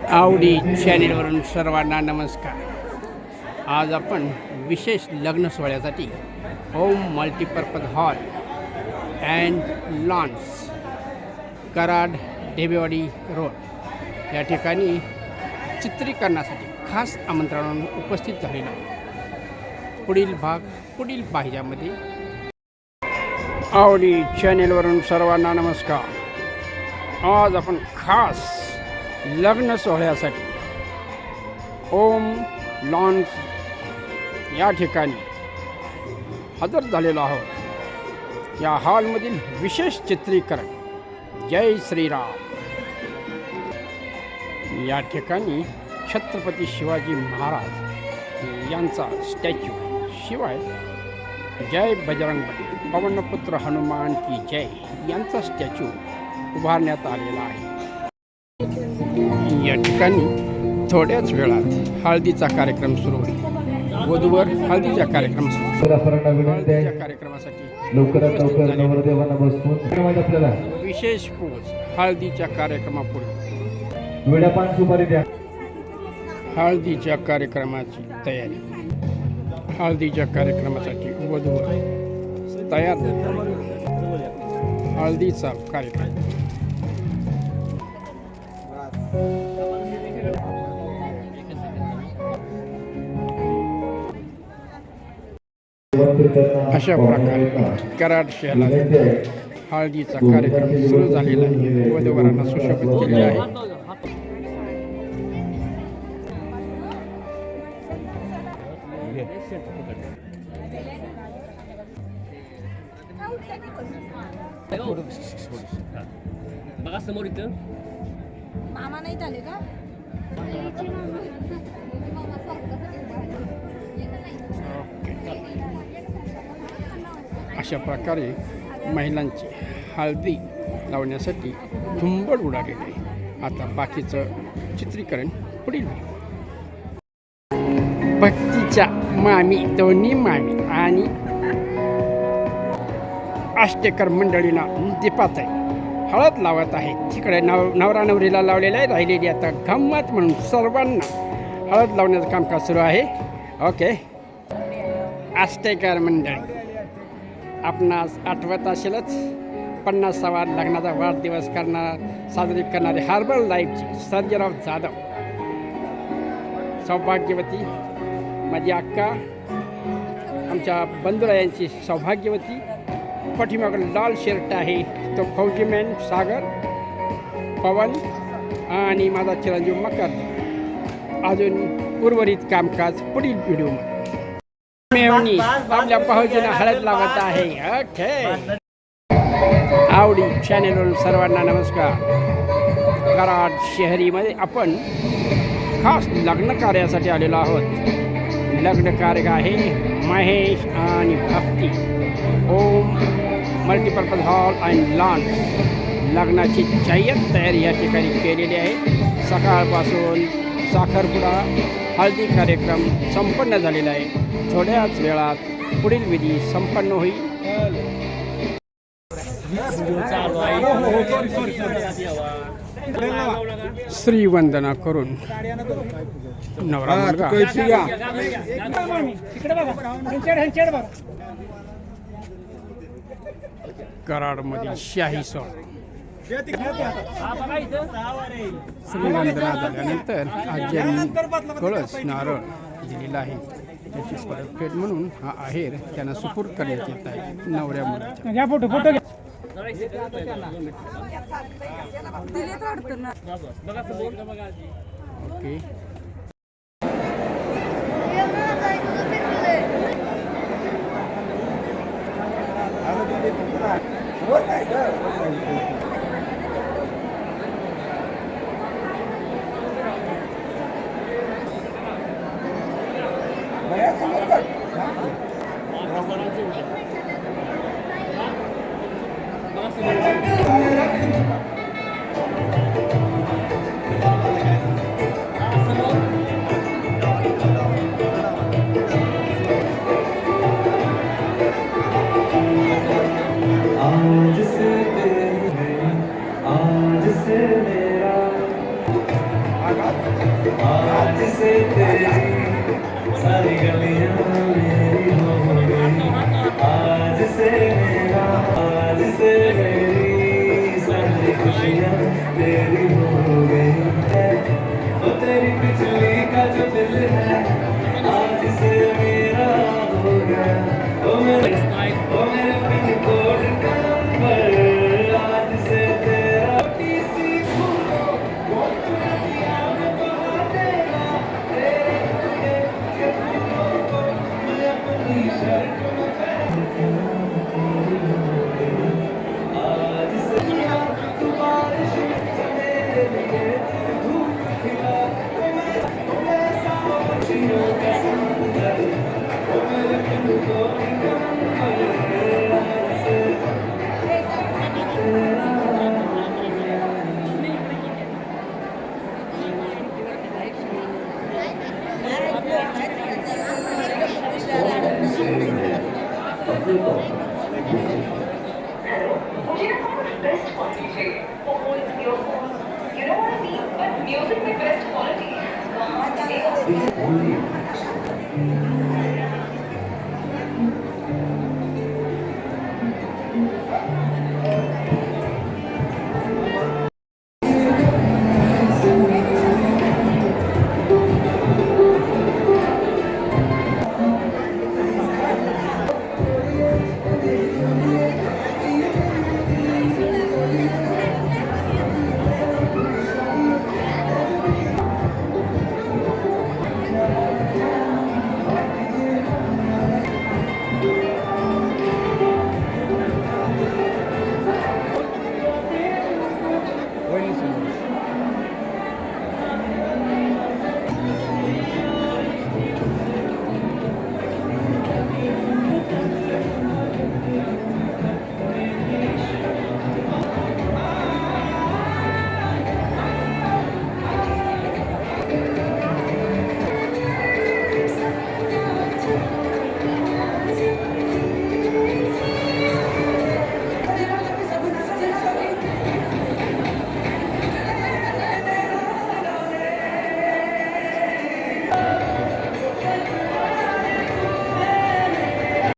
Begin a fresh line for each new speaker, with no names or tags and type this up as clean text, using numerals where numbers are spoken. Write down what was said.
आवडी चॅनेलवरून सर्वांना नमस्कार. आज आपण विशेष लग्न सोहळ्यासाठी Om multipurpose hall and lawns, Karad, Dhebewadi road या ठिकाणी चित्रीकरणासाठी खास आमंत्रणानं उपस्थित झालेला आहे. पुढील पाहिल्यामध्ये आवडी चॅनेलवरून सर्वांना नमस्कार. आज आपण खास लग्न सोहळ्यासाठी ओम लॉन्स या ठिकाणी हजर झालेलो आहोत. या हॉलमधील विशेष चित्रीकरण जय श्रीराम या ठिकाणी छत्रपती शिवाजी महाराज यांचा स्टॅच्यू, शिवाय जय बजरंगबली, पवनपुत्र हनुमान की जय यांचा स्टॅच्यू उभारण्यात आलेला आहे. या ठिकाणी थोड्याच वेळात हळदीचा कार्यक्रम सुरू होईल. वधूवर हळदीच्या कार्यक्रमासाठी
लवकरात लवकर नवरदेवांना बसवून आपल्याला
विशेष पोच हळदीच्या कार्यक्रमापूर्वी
वेळापान सुपारी द्या.
हळदीच्या कार्यक्रमाची तयारी. हळदीच्या कार्यक्रमासाठी वधूवर तयार हळदीचा कार्यक्रम. अशा प्रकारे कराड शहरात हळदीचा कार्यक्रम सुरू झालेला आहे. वधूवरांना सुशोभित केलेले आहे.
बघा समोर इथं
मामा नाही झाले का?
अशा प्रकारे महिलांची हळदी लावण्यासाठी झुंबड उडालेली आहे. आता बाकीचं चित्रीकरण पुढील. भक्तीच्या मामी, दोन्ही मामी आणि आष्टेकर मंडळींना दीपात आहे हळद लावत आहे. तिकडे नवरा नवरीला लावलेलं आहे. राहिलेली आता गंमत म्हणून सर्वांना हळद लावण्याचं कामकाज सुरू आहे. ओके, आष्टेकर मंडळी आपणास आठवत असेलच, 50वा लग्नाचा वाढदिवस साजरी करणारे हार्बल लाईफची सर्जेराव जाधव, सौभाग्यवती माझी अक्का, आमच्या बंधुरा यांची सौभाग्यवती. पाठीमागं लाल शर्ट आहे तो फौजीमॅन सागर, पवन आणि माझा चिरंजीव मकर. अजून उर्वरित कामकाज पुढील व्हिडिओमध्ये. मेवणी आपल्या भाऊजींना हळद लावत आहे. ओके, आवडी चॅनेलवरून सर्वांना नमस्कार. कराड शहरीमध्ये आपण खास लग्न कार्यासाठी आलेलो आहोत. लग्न कार्य आहे महेश आणि भक्ती ओम मल्टीपर्पज हॉल अँड लॉन. लग्नाची जय्यत तयारी या ठिकाणी केलेली आहे. सकाळपासून साखरपुडा हळदी कार्यक्रम संपन्न झालेला आहे. थोड्याच वेळात पुढील विधी संपन्न होईल. श्रीवंदना करून नवरा मुलगा कराडमधील शाही सोहळा श्रीवंदना झाल्यानंतर आज्यांनी कळस नारळ दिलेला आहे. त्याची परतफेड म्हणून हा आहेर त्यांना सुपूर्द करण्यात येत आहे. नवऱ्या मुलाच्या ओके. आज से मेरा
आज से तेरी सारी गलियां मेरी हो गई, आज से मेरा, आज से मेरी सारी खुशियां तेरी हो गई है। वो तेरी पिछली का जो दिल है आज से मेरा हो गया। ओ मेरे पिन कोड का नंबर आज से तेरा। टीसी फूलों वो दुनिया में बहा देगा, तेरे लिए ये फूलों को मैं अपनी शर्ट में पहनूंगा। आज से तू बारिश में मेरे लिए धूप खिला, मैं साक्षियों का समुंदर, ओ मेरे पिन कोड का नंबर आज से तेरा।
मुझे ना कुछ बेस्ट क्वालिटी चाहिए phone earphone you know what I mean but music में बेस्ट क्वालिटी वहाँ मिलेगा।